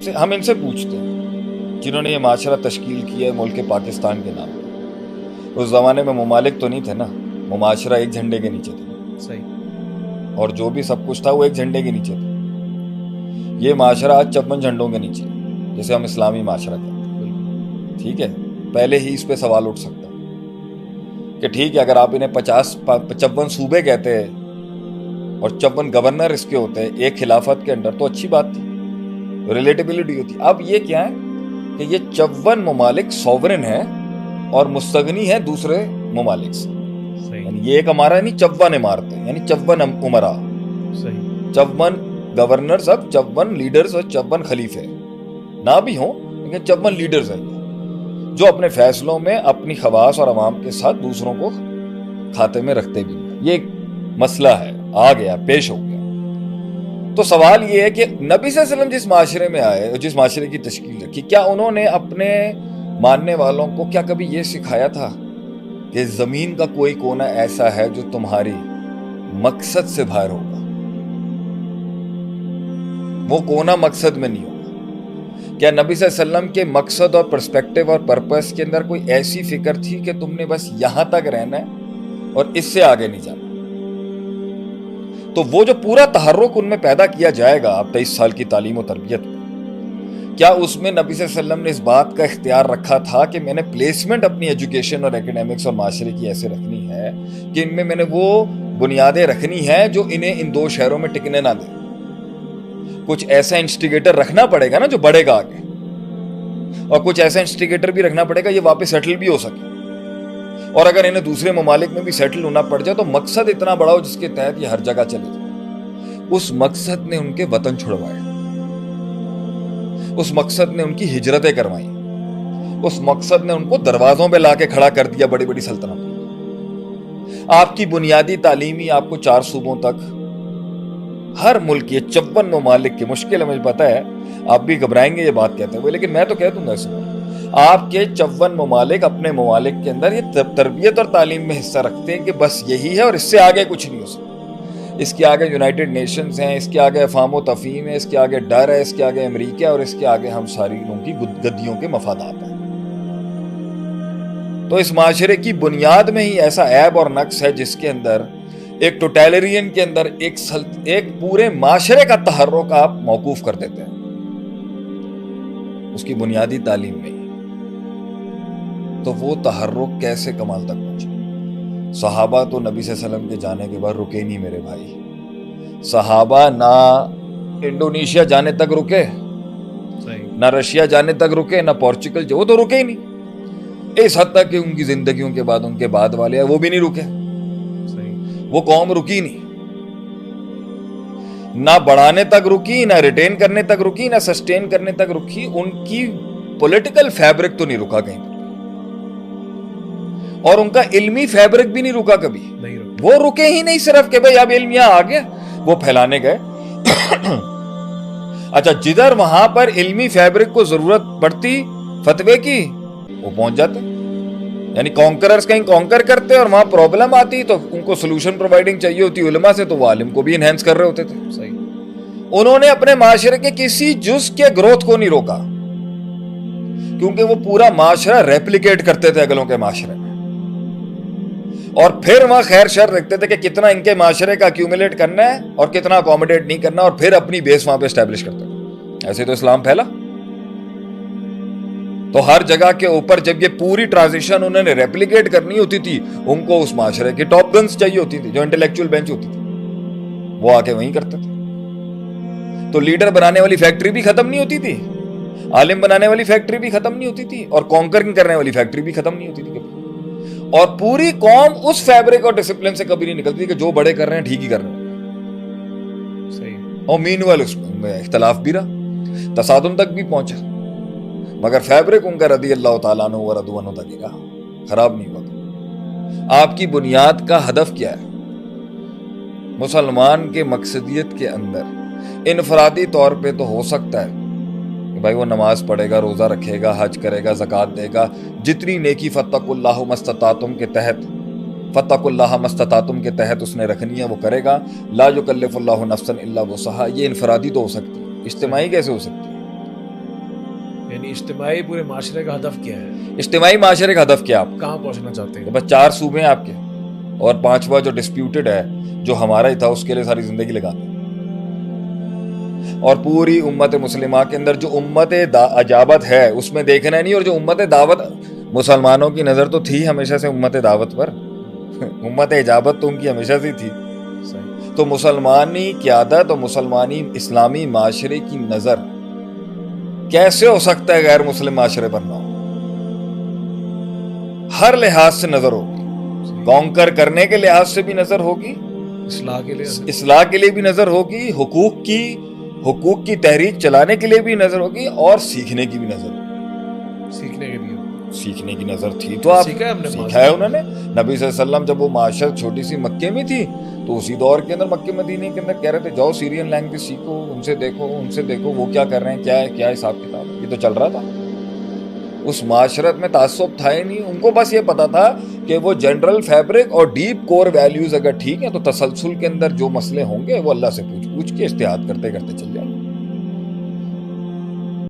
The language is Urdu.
ہم ان سے پوچھتے ہیں جنہوں نے یہ معاشرہ تشکیل کیا ہے ملک پاکستان کے نام پہ۔ اس زمانے میں ممالک تو نہیں تھے نا، وہ معاشرہ ایک جھنڈے کے نیچے تھے، صحیح، اور جو بھی سب کچھ تھا وہ ایک جھنڈے کے نیچے تھا۔ یہ معاشرہ آج 54 جھنڈوں کے نیچے ہے، جسے ہم اسلامی معاشرہ کہتے ہیں۔ ٹھیک ہے، پہلے ہی اس پہ سوال اٹھ سکتا کہ ٹھیک ہے، اگر آپ انہیں 55 صوبے کہتے ہیں اور 54 گورنر اس کے ہوتے ہیں ایک خلافت کے اندر، تو اچھی بات تھی، ریلیٹیبلٹی ہوتی۔ اب یہ کیا ہے کہ یہ 54 ممالک سوورن ہیں اور مستغنی ہیں دوسرے ممالک سے، صحیح، یعنی یہ ایک ہمارا نہیں، 54 عمارتیں، یعنی 54 امراء، صحیح، 54 گورنرز، اب 54 لیڈرز اور 54 خلیفے نہ بھی ہوں لیکن 54 لیڈرز ہیں جو اپنے فیصلوں میں اپنی خواص اور عوام کے ساتھ دوسروں کو کھاتے میں رکھتے بھی ہیں۔ یہ ایک مسئلہ ہے، آ گیا، پیش ہو گیا۔ تو سوال یہ ہے کہ نبی صلی اللہ علیہ وسلم جس معاشرے میں آئے اور جس معاشرے کی تشکیل رکھی، کیا انہوں نے اپنے ماننے والوں کو کیا کبھی یہ سکھایا تھا کہ زمین کا کوئی کونا ایسا ہے جو تمہاری مقصد سے باہر ہوگا؟ وہ کونا مقصد میں نہیں ہوگا۔ کیا نبی صلی اللہ علیہ وسلم کے مقصد اور پرسپیکٹیو اور پرپس کے اندر کوئی ایسی فکر تھی کہ تم نے بس یہاں تک رہنا ہے اور اس سے آگے نہیں جانا؟ تو وہ جو پورا تحرک ان میں پیدا کیا جائے گا اب 23 سال کی تعلیم و تربیت میں، کیا اس میں نبی صلی اللہ علیہ وسلم نے اس بات کا اختیار رکھا تھا کہ میں نے پلیسمنٹ اپنی ایجوکیشن اور ایکیڈیمکس اور معاشرے کی ایسے رکھنی ہے کہ ان میں نے وہ بنیادیں رکھنی ہیں جو انہیں ان دو شہروں میں ٹکنے نہ دیں؟ کچھ ایسا انسٹیگیٹر رکھنا پڑے گا نا جو بڑھے گا آگے، اور کچھ ایسا انسٹیگیٹر بھی رکھنا پڑے گا یہ واپس سیٹل بھی ہو سکے، اور اگر انہیں دوسرے ممالک میں بھی سیٹل ہونا پڑ جائے تو مقصد اتنا بڑا ہو جس کے تحت یہ ہر جگہ چلے جائے۔ اس مقصد نے ان کے وطن چھڑوائے، اس مقصد نے ان کی ہجرتیں کروائی، اس مقصد نے ان کو دروازوں پہ لا کے کھڑا کر دیا بڑی بڑی سلطنتوں۔ آپ کی بنیادی تعلیمی آپ کو 4 صوبوں تک، ہر ملک، یہ 54 ممالک کی مشکل ہے، مجھے پتا ہے آپ بھی گھبرائیں گے یہ بات کہتے ہوئے، لیکن میں تو کہہ دوں گا اس میں آپ کے 54 ممالک اپنے ممالک کے اندر یہ تربیت اور تعلیم میں حصہ رکھتے ہیں کہ بس یہی ہے اور اس سے آگے کچھ نہیں ہو سکتا۔ اس کے آگے یونائٹڈ نیشنز ہیں، اس کے آگے افہام و تفہیم ہے، اس کے آگے ڈر ہے، اس کے آگے امریکہ ہے، اور اس کے آگے ہم ساری لوگوں کی گدیوں کے مفادات ہیں۔ تو اس معاشرے کی بنیاد میں ہی ایسا عیب اور نقص ہے جس کے اندر ایک ٹوٹیلرین کے اندر ایک پورے معاشرے کا تحرک آپ موقوف کر دیتے ہیں اس کی بنیادی تعلیم میں ہی۔ تو وہ تحرک کیسے کمال تک پہنچے؟ صحابہ تو نبی صلی اللہ علیہ وسلم کے جانے کے بعد رکے نہیں میرے بھائی۔ صحابہ نہ انڈونیشیا جانے تک رکے، نہ رشیا جانے تک رکے، نہ پورچگل، وہ تو رکے ہی نہیں۔ اس حد تک کہ ان کی زندگیوں کے بعد ان کے بعد والے ہیں وہ بھی نہیں رکے، وہ قوم رکی نہیں، نہ بڑھانے تک رکی، نہ ریٹین کرنے تک رکی، نہ سسٹین کرنے تک رکی۔ ان کی پولیٹیکل فیبرک تو نہیں رکا کہیں پر، اور ان کا علمی فیبرک بھی نہیں رکا کبھی، وہ رکے ہی نہیں صرف کہ بھئی اب علم یہاں آ گیا، وہ پھیلانے گئے۔ اچھا، جدھر وہاں پر علمی فیبرک کو ضرورت پڑتی فتوے کی وہ پہنچ جاتے، یعنی کانکررز کہیں کانکر کرتے اور وہاں پرابلم آتی تو ان کو سلوشن پرووائڈنگ چاہیے ہوتی علماء سے، تو وہ عالم کو بھی انہینس کر رہے ہوتے تھے۔ انہوں نے اپنے معاشرے کے کسی جز کے گروتھ کو نہیں روکا، کیونکہ وہ پورا معاشرہ ریپلیکیٹ کرتے تھے اگلوں کے معاشرے میں، اور پھر وہاں خیر شر رکھتے تھے کہ کتنا ان کے معاشرے کا ایکیومولیٹ کرنا ہے اور کتنا اکوموڈیٹ نہیں کرنا، اور پھر اپنی بیس وہاں پہ اسٹیبلش کرتے تھے۔ ایسے تو اسلام پھیلا۔ تو ہر جگہ کے اوپر جب یہ پوری ٹرانزیشن انہوں نے ریپلیکیٹ کرنی ہوتی تھی، ان کو اس معاشرے کی ٹاپ گنز چاہیے ہوتی تھی، جو انٹلیکچوئل بینچ ہوتی تھی، وہ آ کے وہیں کرتے تھے۔ تو لیڈر بنانے والی فیکٹری بھی ختم نہیں ہوتی تھی، عالم بنانے والی فیکٹری بھی ختم نہیں ہوتی تھی، اور کانکرنگ کرنے والی فیکٹری بھی ختم نہیں ہوتی تھی کبھی۔ اور پوری قوم اس فیبرک اور ڈسپلن سے کبھی نہیں نکلتی کہ جو بڑے کر رہے ہیں ٹھیک ہی کر رہے ہیں، صحیح، اور مین ویل اس میں اختلاف بھی رہا، تصادم تک بھی پہنچا، مگر فیبرک ان کا رضی اللہ تعالیٰ عنہ و رضوا عنہ تک ہی رہا، خراب نہیں ہوا۔ آپ کی بنیاد کا ہدف کیا ہے؟ مسلمان کے مقصدیت کے اندر انفرادی طور پہ تو ہو سکتا ہے کہ بھائی وہ نماز پڑھے گا، روزہ رکھے گا، حج کرے گا، زکوٰۃ دے گا، جتنی نیکی فاتقوا اللہ ما استطعتم کے تحت، فاتقوا اللہ ما استطعتم کے تحت اس نے رکھنی ہے وہ کرے گا۔ لا یکلف اللہ نفسا الا وسعہا، یہ انفرادی تو ہو سکتی ہے، اجتماعی کیسے ہو سکتی ہے؟ یعنی اجتماعی پورے معاشرے کا ہدف کیا ہے؟ اجتماعی معاشرے کا ہدف کیا آپ کہاں پہنچنا چاہتے کہ ہیں؟ بس 4 صوبے ہیں آپ کے اور 5واں جو ڈسپیوٹڈ ہے جو ہمارا ہی تھا اس کے لیے ساری زندگی لگا دیں، اور پوری امت مسلمہ کے اندر جو امت اجابت ہے اس میں دیکھنا نہیں، اور جو امت دعوت، مسلمانوں کی نظر تو تھی ہمیشہ سے امت دعوت پر، امت اجابت تو ان کی ہمیشہ سے تھی. صحیح. تو مسلمانی قیادت اور مسلمانی اسلامی معاشرے کی نظر کیسے ہو سکتا ہے غیر مسلم معاشرے پر نہ ہو؟ ہر لحاظ سے نظر ہوگی، کانکر کرنے کے لحاظ سے بھی نظر ہوگی، اصلاح کے لیے اصلاح کے لیے بھی نظر ہوگی، حقوق کی تحریک چلانے کے لیے بھی نظر ہوگی، اور سیکھنے کی بھی نظر ہوگی. سیکھنے کے لیے سیکھنے کی نظر تھی تو آپ سیکھا ہے ہم نے سیکھا ہے انہوں نے. نبی صلی اللہ علیہ وسلم جب وہ معاشرت چھوٹی سی مکے میں تھی تو اسی دور کے اندر مکے مدینے کے اندر کہہ رہے تھے جاؤ سیرین لینگویج سیکھو، ان سے دیکھو وہ کیا کر رہے ہیں، کیا حساب کتاب ہے. یہ تو چل رہا تھا. اس معاشرت میں تعصب تھا ہی نہیں، ان کو بس یہ پتا تھا کہ وہ جنرل فیبرک اور ڈیپ کور ویلیوز اگر ٹھیک ہیں تو تسلسل کے اندر جو مسئلے ہوں گے وہ اللہ سے پوچھ کے اجتہاد کرتے کرتے چل جائیں.